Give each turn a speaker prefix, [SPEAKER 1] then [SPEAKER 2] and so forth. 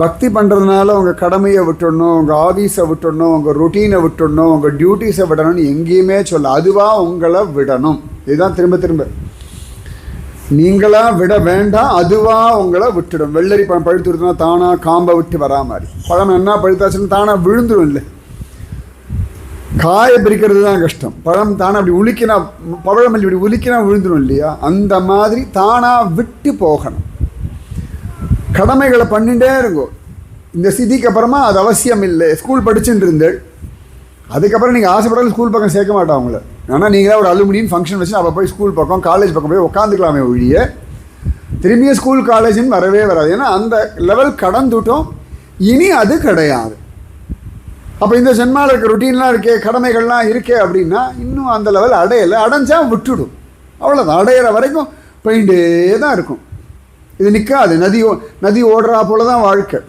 [SPEAKER 1] பக்தி பண்ணுறதுனால உங்கள் கடமையை விட்டுடணும், உங்கள் ஆஃபீஸை விட்டுடணும், உங்கள் ரொட்டீனை விட்டுடணும், உங்கள் டியூட்டிஸை விடணும்னு எங்கேயுமே சொல்ல. அதுவாக உங்களை விடணும். இதுதான் திரும்ப திரும்ப நீங்களாக விட வேண்டாம், அதுவாக உங்களை விட்டுடும். வெள்ளரி பழம் பழுத்துருதுன்னா தானாக காம்பை விட்டு வரா மாதிரி. பழம் என்ன பழுத்தாச்சுன்னு தானாக விழுந்துடும். இல்லை, காயை பிரிக்கிறது தான் கஷ்டம். பழம் தானே அப்படி உலுக்கினா, பழம் இப்படி உலுக்கினா விழுந்துடும் இல்லையா? அந்த மாதிரி தானாக விட்டு போகணும். கடமைகளை பண்ணிகிட்டே இருக்கும். இந்த ஸ்திதிக்கு அப்புறமா அது அவசியம் இல்லை. ஸ்கூல் படிச்சுட்டு இருந்தேள், அதுக்கப்புறம் நீங்கள் ஆசைப்படாத ஸ்கூல் பக்கம் சேர்க்க மாட்டோம் அவங்கள. ஆனால் நீங்களே ஒரு அலுமினியன் ஃபங்க்ஷன் வச்சு அப்போ போய் ஸ்கூல் பக்கம் காலேஜ் பக்கம் போய் உட்காந்துக்கலாமே ஒழிய திரும்பியும் ஸ்கூல் காலேஜுன்னு வரவே வராது. ஏன்னா அந்த லெவல் கடந்துட்டோம், இனி அது கிடையாது. அப்போ இந்த ஜென்மாவில் இருக்க ரொட்டீன்லாம் இருக்கே, கடமைகள்லாம் இருக்கே அப்படின்னா இன்னும் அந்த லெவல் அடையலை. அடைஞ்சால் விட்டுடும், அவ்வளோதான். அடையிற வரைக்கும் போயிட்டே தான் இருக்கும். இது நிற்காது. நதி ஓடுறா போல தான் வாழ்க்கை.